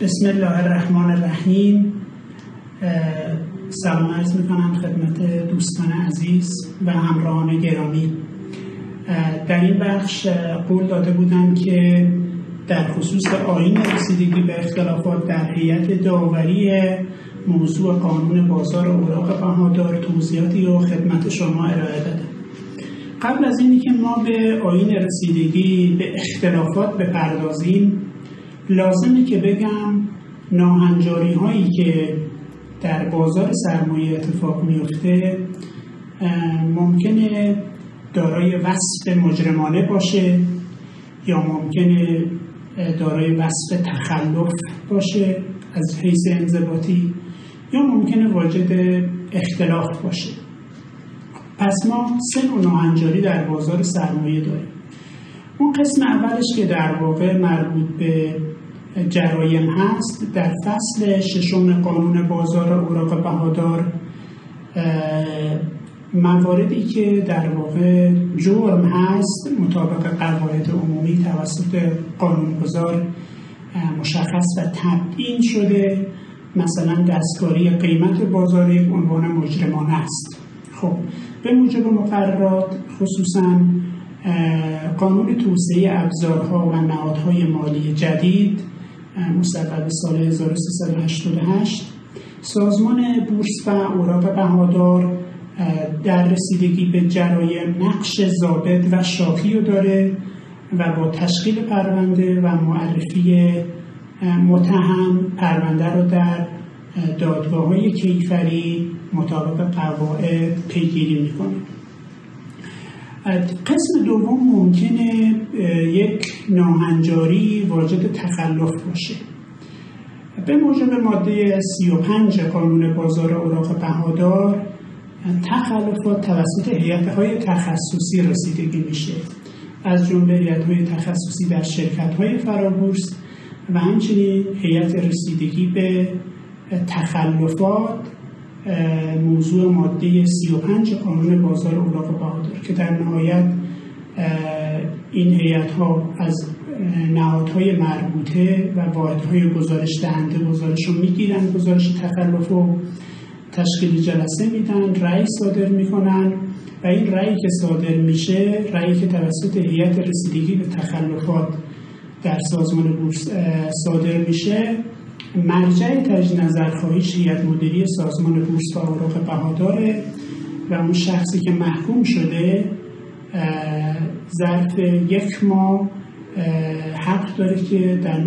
بسم الله الرحمن الرحیم. سلام عرض میکنم خدمت دوستان عزیز و همراهان گرامی. در این بخش قول داده بودم که در خصوص آیین رسیدگی به اختلافات در هیئت داوری موضوع قانون بازار اوراق بهادار توضیحاتی رو خدمت شما ارائه دادم. قبل از اینی که ما به آیین رسیدگی به اختلافات بپردازیم، لازمه که بگم ناهنجاری هایی که در بازار سرمایه اتفاق میفته ممکنه دارای وصف مجرمانه باشه یا ممکنه دارای وصف تخلف باشه از حیث انضباطی، یا ممکنه واجد اختلاف باشه. پس ما سه نوع ناهنجاری در بازار سرمایه داریم. اون قسم اولش که در واقع مربوط به جرایم هست، در فصل ششم قانون بازار اوراق بهادار مواردی که در واقع جرم هست مطابق قواعد عمومی توسط قانونگذار مشخص و تبیین شده، مثلا دستکاری قیمت بازاری عنوان مجرمانه است. خب به موجب مقررات، خصوصا قانون توسعه ابزارها و نهادهای مالی جدید مصوب سال 1388، سازمان بورس و اوراق بهادار در رسیدگی به جرایم نقش ضابط و شافی رو داره و با تشکیل پرونده و معرفی متهم پرونده رو در دادگاه‌های کیفری مطابق قواعد پیگیری میکنه. قسم دوم ممکنه یک ناهنجاری واجد تخلف باشه. به موجب ماده 35 قانون بازار اوراق بهادار تخلفات توسط هیئت‌های تخصصی رسیدگی میشه، از جمله هیئت‌های تخصصی در شرکت‌های فرابورس و همچنین هیئت رسیدگی به تخلفات موضوع ماده 35 قانون بازار اوراق بهادار که در نهایت این هیئت‌ها از نهادهای مربوطه و واحدهای گزارش دهنده گزارش رو میگیرن، گزارش تخلف رو تشکیل جلسه میدن، رأی صادر میکنن و این رأیی که صادر میشه، رأیی که توسط هیئت رسیدگی به تخلفات در سازمان بورس صادر میشه، مرجع تجدید نظرخواهیش هیئت مدیری سازمان بورس و اوراق بهاداره و اون شخصی که محکوم شده ظرف 1 ماه حق داره که در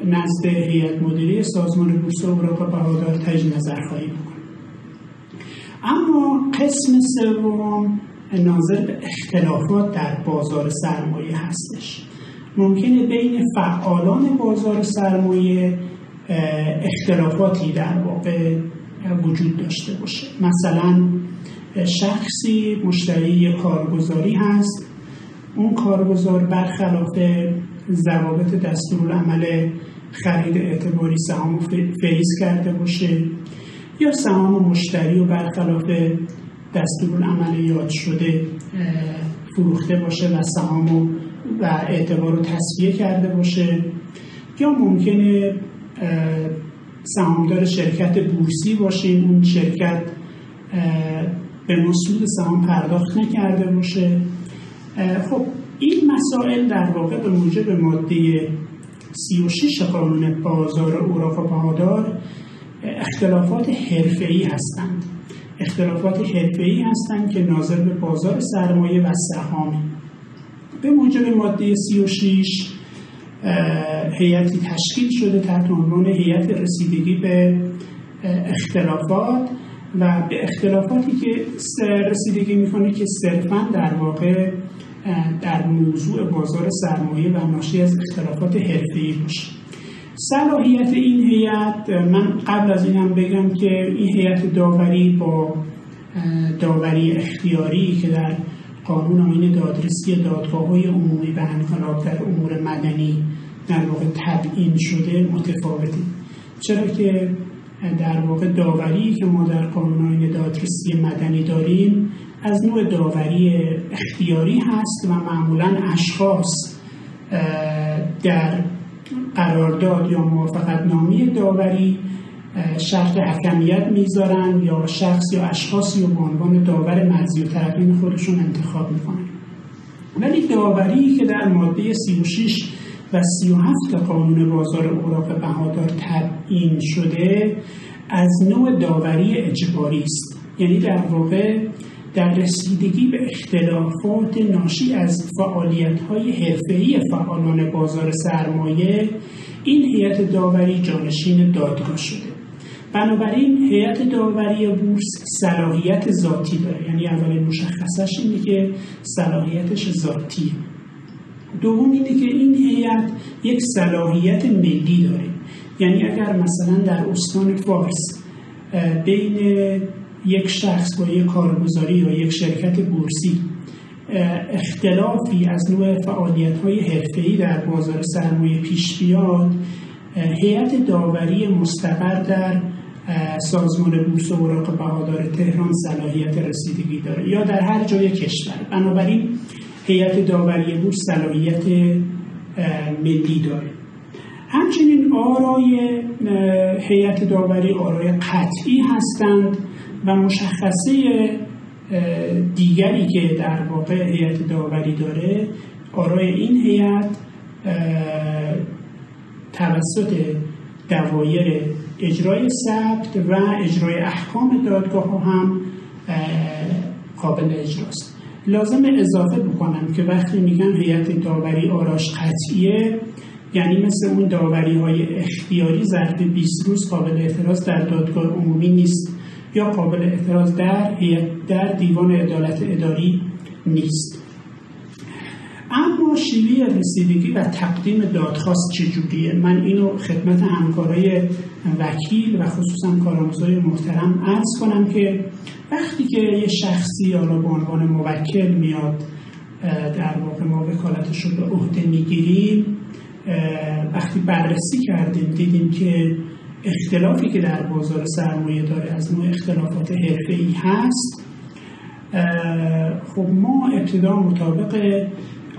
نزد هیئت مدیری سازمان بورس و اوراق بهادار تجدید نظرخواهی بکنه. اما قسم سوم ناظر به اختلافات در بازار سرمایه هستش. ممکنه بین فعالان بازار سرمایه اختلافاتی در واقع وجود داشته باشه. مثلا شخصی مشتری کارگزاری هست، اون کارگزار برخلاف ضوابط دستورالعمل خرید اعتباری سهام فریز کرده باشه، یا سهام مشتری رو برخلاف دستورالعمل یاد شده فروخته باشه و سهام و اعتبار رو تصفیه کرده باشه، یا ممکنه سهامدار شرکت بورسی باشیم، اون شرکت به مسعود سهام پرداخت نکرده باشه. خب این مسائل در واقع به موجب ماده 36 قانون بازار اوراق بهادار اختلافات حرفه‌ای هستند. اختلافات حرفه‌ای هستند که ناظر به بازار سرمایه و سهامی. به موجب ماده 36 هیئتی تشکیل شده تحت عنوان هیئت رسیدگی به اختلافات و به اختلافاتی که رسیدگی میکنه که صرفاً در واقع در موضوع بازار سرمایه و ناشی از اختلافات حرفه‌ای باشه. صلاحیت این هیئت، من قبل از این هم بگم که این هیئت داوری با داوری اختیاری که در قانون آیین دادرسی دادگاه‌های عمومی به انقلاب در امور مدنی در واقع تبیین شده متفاوته، چرا که در واقع داوری که ما در قانون آیین دادرسی مدنی داریم از نوع داوری اختیاری هست و معمولاً اشخاص در قرارداد یا موافقتنامه داوری شرط حکمیت میذارن یا شخص یا اشخاصی رو به عنوان داور مرضی و طرفین خودشون انتخاب میکنن. ولی داوری که در ماده 36 و 37 قانون بازار اوراق بهادار تبیین شده از نوع داوری اجباری است. یعنی در واقع در رسیدگی به اختلافات ناشی از فعالیت‌های حرفه‌ای فعالان بازار سرمایه این هیئت داوری جانشین دادگاه شده. بنابراین هیئت داوری بورس صلاحیت ذاتی داره، یعنی اولین مشخصش اینه که صلاحیتش ذاتیه. دوم اینه که این هیئت یک صلاحیت ملی داره، یعنی اگر مثلا در استان فارس بین یک شخص با یک کارگزاری یا یک شرکت بورسی اختلافی از نوع فعالیت‌های حرفه‌ای در بازار سرمایه پیش بیاد، هیئت داوری مستقر در سازمان بورس و اوراق بهادار تهران صلاحیت رسیدگی داره یا در هر جای کشور. بنابراین هیئت داوری بورس صلاحیت ملی داره. همچنین آرای هیئت داوری آرای قطعی هستند و مشخصه دیگری که در واقع هیئت داوری داره، آرای این هیئت توسط دوایر اجرای ثبت و اجرای احکام دادگاه ها هم قابل اجراست. لازم اضافه بکنم که وقتی میگن هیئت داوری آراش قطعیه، یعنی مثل اون داوری های اختیاری ظرف 20 روز قابل اعتراض در دادگاه عمومی نیست یا قابل اعتراض در دیوان عدالت اداری نیست. اما شیوه رسیدگی و تقدیم دادخواست چجوریه؟ من اینو خدمت همکارای وکیل و خصوصا کارآموزای محترم عرض کنم که وقتی که یه شخصی حالا به عنوان موکل میاد در واقع ما وکالتش رو به عهده میگیریم، وقتی بررسی کردیم دیدیم که اختلافی که در بازار سرمایه داره از نوع اختلافات حرفه‌ای هست، خب ما ابتدا مطابق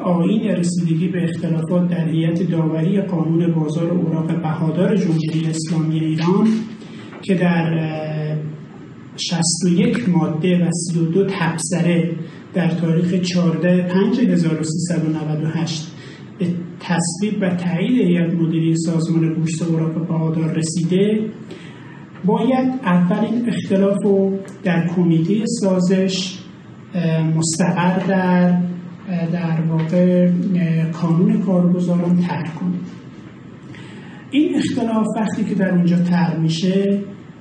آیین رسیدگی به اختلافات در هیئت داوری قانون بازار اوراق بهادار جمهوری اسلامی ایران که در 61 ماده و 32 تبصره در تاریخ 14/5/1398 به تصویب و تایید هیئت مدیره سازمان بورس اوراق بهادار رسیده، باید اول این اختلاف رو در کمیته سازش مستقر در واقع کانون کارگزاران طرح کنیم. این اختلاف وقتی که در اونجا طرح میشه،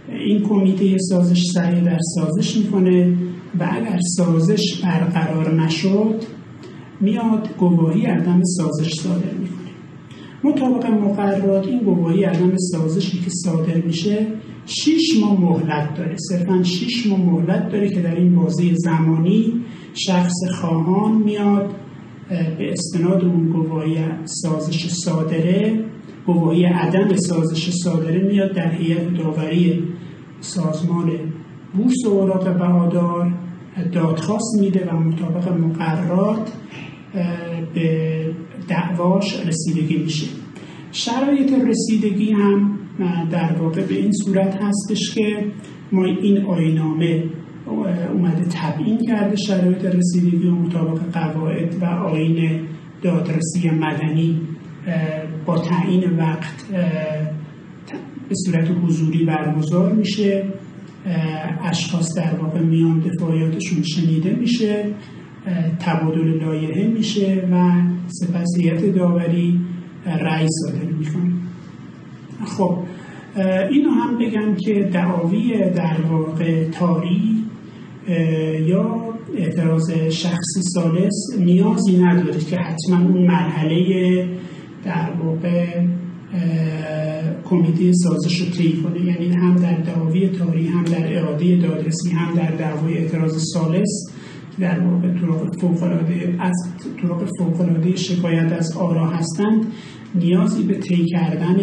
این کمیته سازش سعی در سازش میکنه و اگر سازش برقرار نشد میاد گواهی عدم سازش صادر میکنه. مطابق مقررات این گواهی عدم سازشی که صادر میشه 6 ماه مهلت داره، صرفاً 6 ماه مهلت داره که در این بازه زمانی شخص خواهان میاد به استناد اون گواهی سازش صادره، گواهی عدم سازش صادره، میاد در هیئت داوری سازمان بورس و اوراق بهادار دادخواست میده و مطابق مقررات به دعواش رسیدگی میشه. شرایط رسیدگی هم در واقع به این صورت هستش که ما این آیین‌نامه اومده تبیین کرده شرایط رسیدگی و مطابق قواعد و آیین دادرسی مدنی با تعیین وقت به صورت حضوری برگزار میشه، اشخاص در واقع میان دفاعیاتشون شنیده میشه، تبادل لایحه میشه و سپس هیئت داوری رأی صادر میکنه. خب اینو هم بگم که دعاوی در واقع طاری یا اعتراض شخصی ثالث نیازی نداره که حتما اون مرحله در واقع کمیته سازش رو طی کنه، یعنی هم در دعاوی طاری هم در اراده دادرسی هم در دعوای اعتراض ثالث در واقع طرق فوق‌العاده شکایت از آرا هستند، نیازی به طی کردن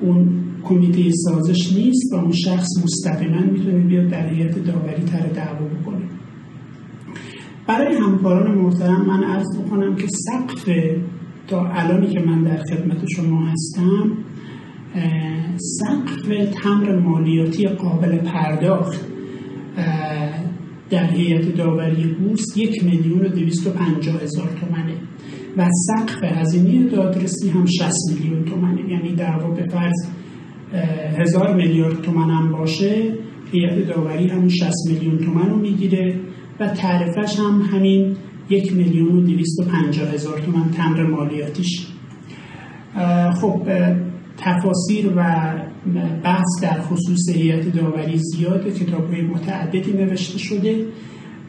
اون کمیته سازش نیست و اون شخص مستقیما میتونه بیاد در هیئت داوری طرح دعوا بکنه. برای همکاران محترم من عرض بکنم که سقف تا الانی که من در خدمت شما هستم سقف تمبر مالیاتی قابل پرداخت در هیئت داوری بورس 1,250,000 تومانه و سقف هزینه دادرسی هم 60 میلیون تومانه. یعنی در واقع فرض 1000 میلیارد تومان هم باشه، هیئت داوری همون 60 میلیون تومان رو میگیره و تعرفش هم همین 1,250,000 تومان تمبر مالیاتیش. خب تفاسیر و بحث در خصوص هیئت داوری زیاده، کتاب‌های متعددی نوشته شده.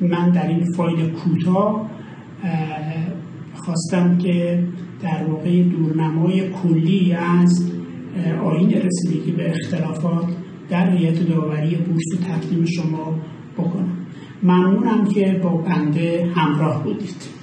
من در این فایل کوتاه خواستم که در واقع دورنمای کلی از آیین رسیدگی به اختلافات در هیئت داوری بورس رو تقدیم شما بکنم. ممنونم که با بنده همراه بودید.